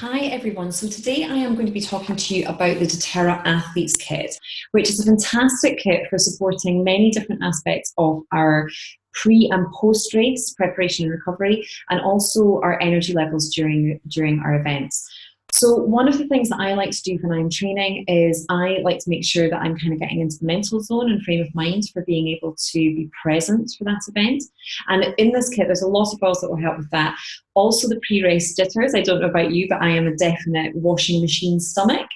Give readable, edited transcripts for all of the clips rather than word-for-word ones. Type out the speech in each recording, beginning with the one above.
Hi everyone, so today I am going to be talking to you about the doTERRA Athletes Kit, which is a fantastic kit for supporting many different aspects of our pre and post race preparation and recovery, and also our energy levels during our events. So one of the things that I like to do when I'm training is I like to make sure that I'm kind of getting into the mental zone and frame of mind for being able to be present for that event. And in this kit, there's a lot of oils that will help with that. Also the pre-race jitters. I don't know about you, but I am a definite washing machine stomach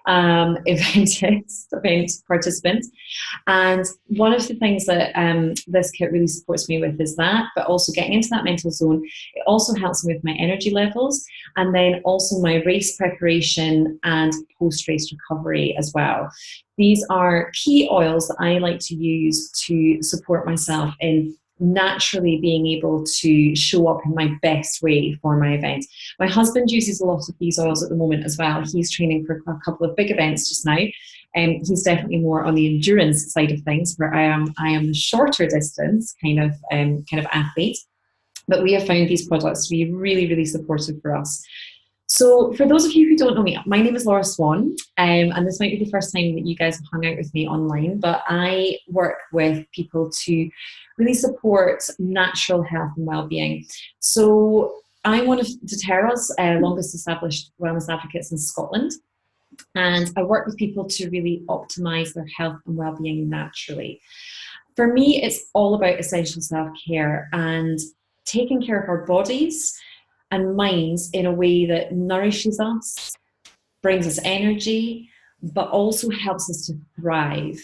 event participant. And one of the things that this kit really supports me with is that, but also getting into that mental zone. It also helps me with my energy levels, and then also my race preparation and post-race recovery as well. These are key oils that I like to use to support myself in naturally being able to show up in my best way for my event. My husband uses a lot of these oils at the moment as well. He's training for a couple of big events just now. He's definitely more on the endurance side of things, where I am the shorter distance kind of athlete. But we have found these products to be really, really supportive for us. So for those of you who don't know me, my name is Laura Swan, and this might be the first time that you guys have hung out with me online, but I work with people to really support natural health and well-being. So I'm one of doTERRA's longest established wellness advocates in Scotland, and I work with people to really optimize their health and well-being naturally. For me, it's all about essential self-care and taking care of our bodies and minds in a way that nourishes us, brings us energy, but also helps us to thrive.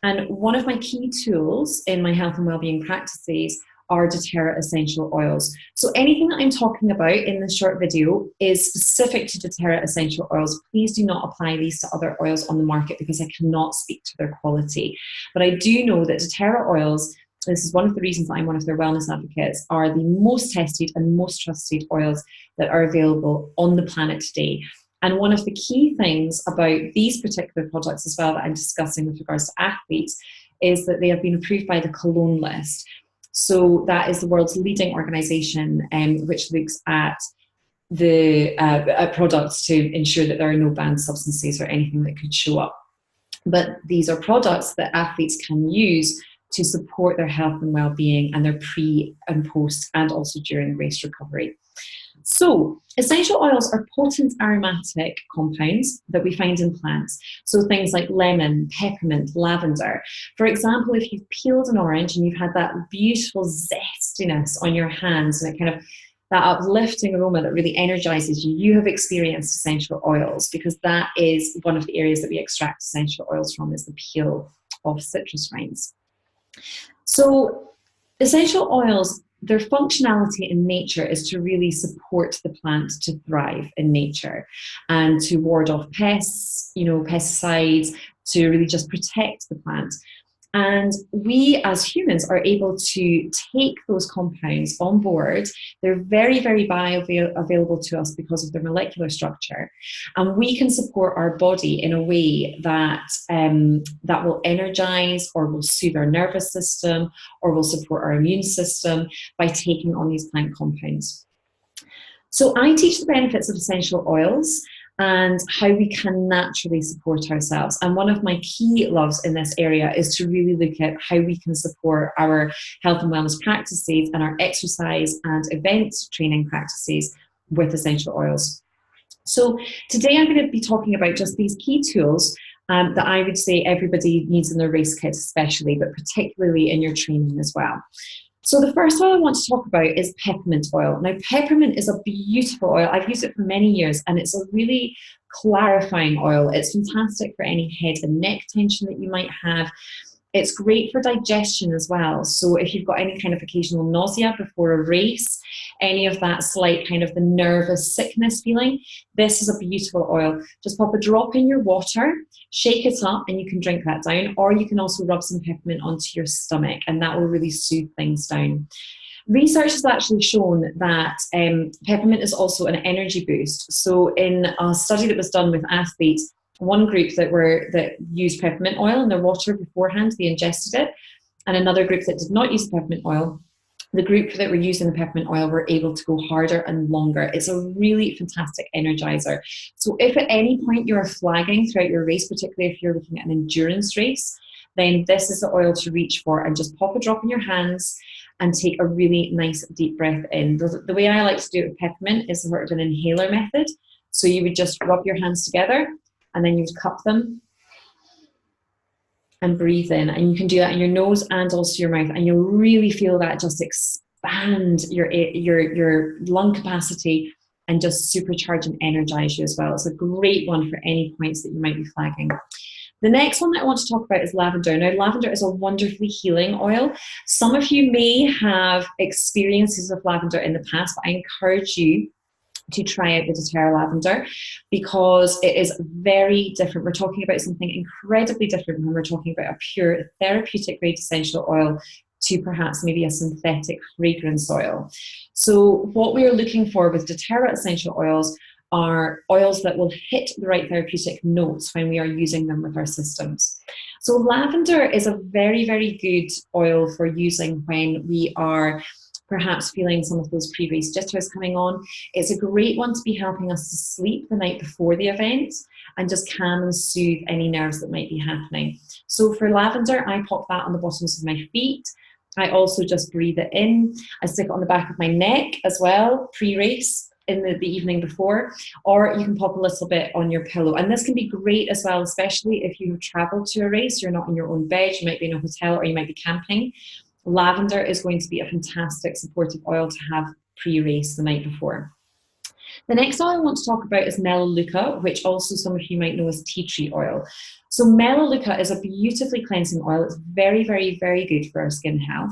And one of my key tools in my health and wellbeing practices are doTERRA essential oils. So anything that I'm talking about in this short video is specific to doTERRA essential oils. Please do not apply these to other oils on the market because I cannot speak to their quality. But I do know that doTERRA oils, this is one of the reasons I'm one of their wellness advocates, are the most tested and most trusted oils that are available on the planet today. And one of the key things about these particular products as well that I'm discussing with regards to athletes is that they have been approved by the Cologne list. So that is the world's leading organisation which looks at the products to ensure that there are no banned substances or anything that could show up. But these are products that athletes can use to support their health and well-being and their pre and post and also during race recovery. So essential oils are potent aromatic compounds that we find in plants. So things like lemon, peppermint, lavender. For example, if you've peeled an orange and you've had that beautiful zestiness on your hands and it kind of that uplifting aroma that really energizes you, you have experienced essential oils, because that is one of the areas that we extract essential oils from, is the peel of citrus rinds. So essential oils, their functionality in nature is to really support the plant to thrive in nature and to ward off pests, pesticides, to really just protect the plant. And we as humans are able to take those compounds on board. They're very, very bioavailable to us because of their molecular structure. And we can support our body in a way that, that will energize or will soothe our nervous system or will support our immune system by taking on these plant compounds. So I teach the benefits of essential oils and how we can naturally support ourselves. And one of my key loves in this area is to really look at how we can support our health and wellness practices and our exercise and event training practices with essential oils. So today I'm going to be talking about just these key tools that I would say everybody needs in their race kit especially, but particularly in your training as well. So the first oil I want to talk about is peppermint oil. Now, peppermint is a beautiful oil. I've used it for many years, and it's a really clarifying oil. It's fantastic for any head and neck tension that you might have. It's great for digestion as well. So if you've got any kind of occasional nausea before a race, any of that slight kind of the nervous sickness feeling, this is a beautiful oil. Just pop a drop in your water, shake it up, and you can drink that down. Or you can also rub some peppermint onto your stomach, and that will really soothe things down. Research has actually shown that peppermint is also an energy boost. So in a study that was done with athletes, one group that used peppermint oil in their water beforehand, they ingested it, and another group that did not use peppermint oil, the group that were using the peppermint oil were able to go harder and longer. It's a really fantastic energizer. So if at any point you're flagging throughout your race, particularly if you're looking at an endurance race, then this is the oil to reach for, and just pop a drop in your hands and take a really nice deep breath in. The way I like to do it with peppermint is sort of an inhaler method. So you would just rub your hands together and then you'd cup them and breathe in, and you can do that in your nose and also your mouth, and you'll really feel that just expand your lung capacity and just supercharge and energize you as well. It's a great one for any points that you might be flagging. The next one that I want to talk about is lavender. Now, lavender is a wonderfully healing oil. Some of you may have experiences of lavender in the past, but I encourage you to try out the doTERRA lavender, because it is very different. We're talking about something incredibly different when we're talking about a pure therapeutic grade essential oil to perhaps maybe a synthetic fragrance oil. So what we are looking for with doTERRA essential oils are oils that will hit the right therapeutic notes when we are using them with our systems. So lavender is a very, very good oil for using when we are perhaps feeling some of those pre-race jitters coming on. It's a great one to be helping us to sleep the night before the event and just calm and soothe any nerves that might be happening. So for lavender, I pop that on the bottoms of my feet. I also just breathe it in. I stick it on the back of my neck as well, pre-race in the evening before, or you can pop a little bit on your pillow. And this can be great as well, especially if you have traveled to a race, you're not in your own bed, you might be in a hotel or you might be camping. Lavender is going to be a fantastic supportive oil to have pre-race the night before. The next oil I want to talk about is Melaleuca, which also some of you might know as tea tree oil. So Melaleuca is a beautifully cleansing oil. It's very, very, very good for our skin health.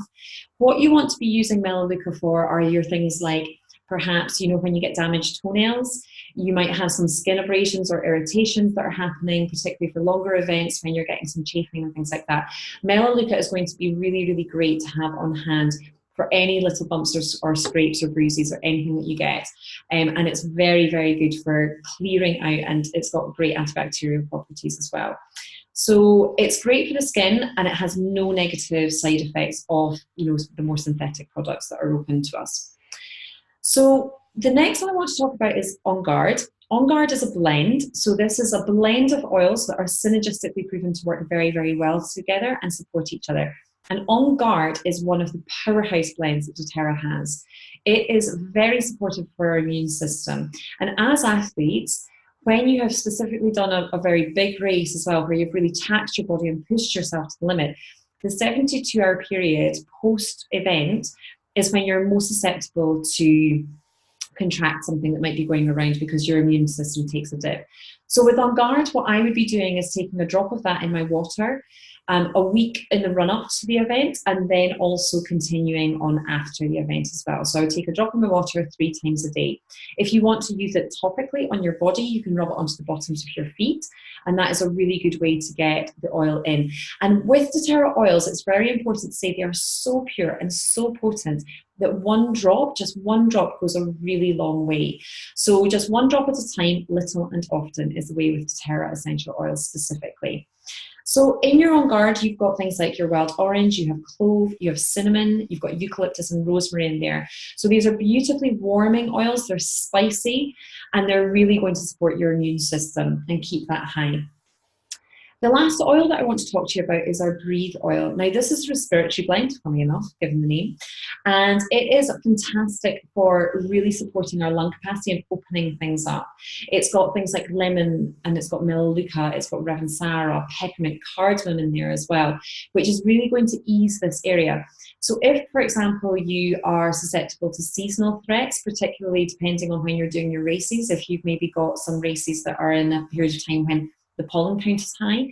What you want to be using Melaleuca for are your things like, perhaps, you know, when you get damaged toenails, you might have some skin abrasions or irritations that are happening, particularly for longer events when you're getting some chafing and things like that. Melaleuca is going to be really, really great to have on hand for any little bumps or scrapes or bruises or anything that you get. And it's very, very good for clearing out, and it's got great antibacterial properties as well. So it's great for the skin, and it has no negative side effects of, you know, the more synthetic products that are open to us. So the next one I want to talk about is On Guard. On Guard is a blend. So this is a blend of oils that are synergistically proven to work very, very well together and support each other. And On Guard is one of the powerhouse blends that doTERRA has. It is very supportive for our immune system. And as athletes, when you have specifically done a very big race as well, where you've really taxed your body and pushed yourself to the limit, the 72-hour period post-event is when you're most susceptible to contract something that might be going around because your immune system takes a dip. So with On Guard, what I would be doing is taking a drop of that in my water a week in the run-up to the event, and then also continuing on after the event as well. So I would take a drop in my water 3 times a day. If you want to use it topically on your body, you can rub it onto the bottoms of your feet, and that is a really good way to get the oil in. And with doTERRA oils, it's very important to say they are so pure and so potent that one drop, just one drop, goes a really long way. So just one drop at a time, little and often, is the way with doTERRA essential oils specifically. So in your On Guard, you've got things like your wild orange, you have clove, you have cinnamon, you've got eucalyptus and rosemary in there. So these are beautifully warming oils, they're spicy, and they're really going to support your immune system and keep that high. The last oil that I want to talk to you about is our Breathe oil. Now, this is a respiratory blend, funny enough, given the name, and it is fantastic for really supporting our lung capacity and opening things up. It's got things like lemon, and it's got Melaleuca, it's got Ravensara, peppermint, cardamom in there as well, which is really going to ease this area. So if, for example, you are susceptible to seasonal threats, particularly depending on when you're doing your races, if you've maybe got some races that are in a period of time when the pollen count is high,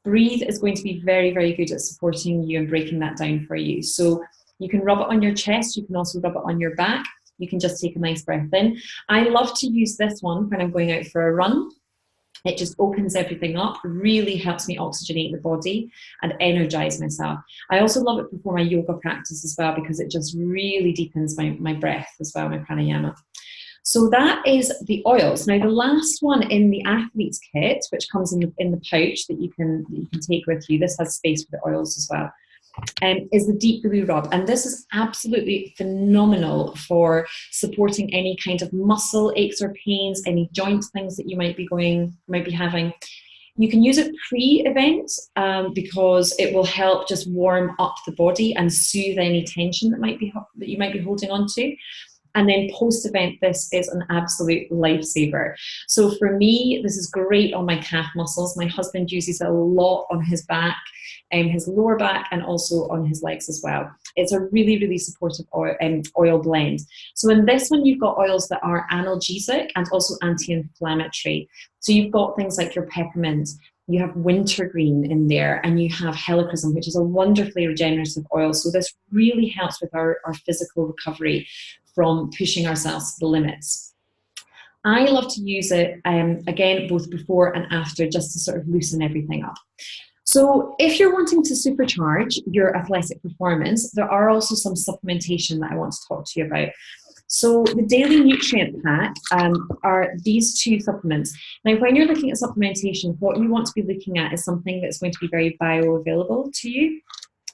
Breathe is going to be very, very good at supporting you and breaking that down for you. So you can rub it on your chest, you can also rub it on your back, you can just take a nice breath in. I love to use this one when I'm going out for a run. It just opens everything up, really helps me oxygenate the body and energize myself. I also love it before my yoga practice as well, because it just really deepens my breath as well, my pranayama. So that is the oils. Now, the last one in the athlete's kit, which comes in the pouch that you can take with you, this has space for the oils as well. is the Deep Blue Rub. And this is absolutely phenomenal for supporting any kind of muscle aches or pains, any joint things that you might be having. You can use it pre-event because it will help just warm up the body and soothe any tension that you might be holding on to. And then post-event, this is an absolute lifesaver. So for me, this is great on my calf muscles. My husband uses it a lot on his back, his lower back, and also on his legs as well. It's a really, really supportive oil blend. So in this one, you've got oils that are analgesic and also anti-inflammatory. So you've got things like your peppermint, you have wintergreen in there, and you have helichrysum, which is a wonderfully regenerative oil. So this really helps with our physical recovery from pushing ourselves to the limits. I love to use it, again, both before and after, just to sort of loosen everything up. So if you're wanting to supercharge your athletic performance, there are also some supplementation that I want to talk to you about. So the Daily Nutrient Pack are these two supplements. Now, when you're looking at supplementation, what you want to be looking at is something that's going to be very bioavailable to you.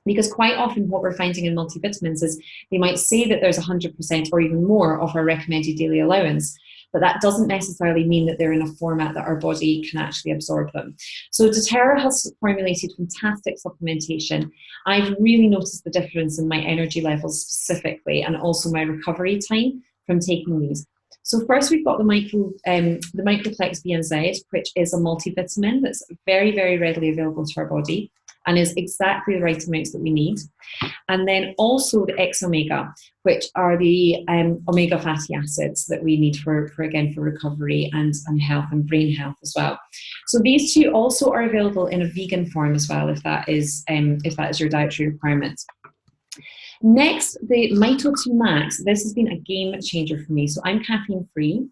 Because quite often what we're finding in multivitamins is they might say that there's 100% or even more of our recommended daily allowance, but that doesn't necessarily mean that they're in a format that our body can actually absorb them. So doTERRA has formulated fantastic supplementation. I've really noticed the difference in my energy levels specifically, and also my recovery time from taking these. So first we've got the Microplex BNZ, which is a multivitamin that's very, very readily available to our body and is exactly the right amounts that we need. And then also the X Omega, which are the omega fatty acids that we need for recovery and health and brain health as well. So these two also are available in a vegan form as well, if that is your dietary requirement. Next, the Mito2 Max. This has been a game changer for me. So I'm caffeine free,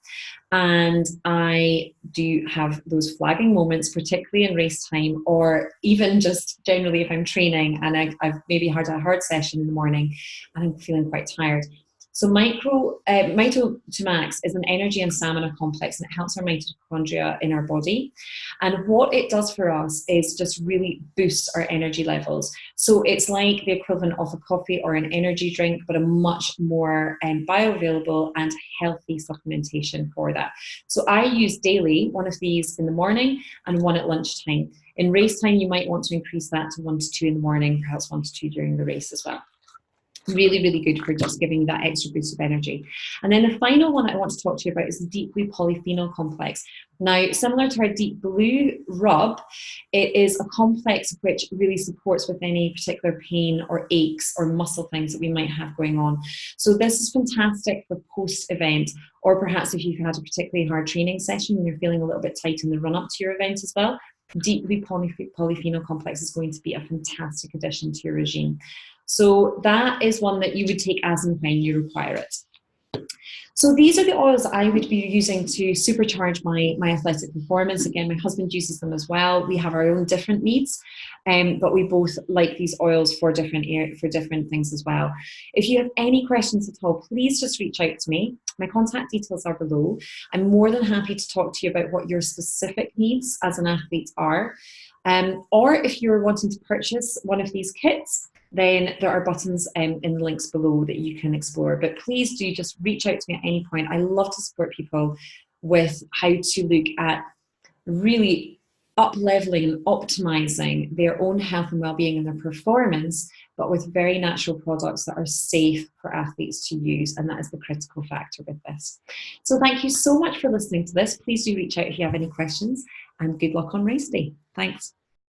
and I do have those flagging moments, particularly in race time, or even just generally if I'm training and I've maybe had a hard session in the morning and I'm feeling quite tired. So Mito2 Max is an energy and stamina complex, and it helps our mitochondria in our body. And what it does for us is just really boost our energy levels. So it's like the equivalent of a coffee or an energy drink, but a much more bioavailable and healthy supplementation for that. So I use daily one of these in the morning and one at lunchtime. In race time, you might want to increase that to 1 to 2 in the morning, perhaps 1 to 2 during the race as well. Really, really good for just giving that extra boost of energy. And then the final one I want to talk to you about is the Deep Blue Polyphenol Complex. Now, similar to our Deep Blue Rub, it is a complex which really supports with any particular pain or aches or muscle things that we might have going on. So this is fantastic for post-event, or perhaps if you've had a particularly hard training session and you're feeling a little bit tight in the run-up to your event as well. Deep Blue Polyphenol Complex is going to be a fantastic addition to your regime. So that is one that you would take as and when you require it. So these are the oils I would be using to supercharge my athletic performance. Again, my husband uses them as well. We have our own different needs, but we both like these oils for different things as well. If you have any questions at all, please just reach out to me. My contact details are below. I'm more than happy to talk to you about what your specific needs as an athlete are. Or if you're wanting to purchase one of these kits, then there are buttons in the links below that you can explore. But please do just reach out to me at any point. I love to support people with how to look at really up-leveling and optimizing their own health and well-being and their performance, but with very natural products that are safe for athletes to use. And that is the critical factor with this. So thank you so much for listening to this. Please do reach out if you have any questions, and good luck on race day. Thanks.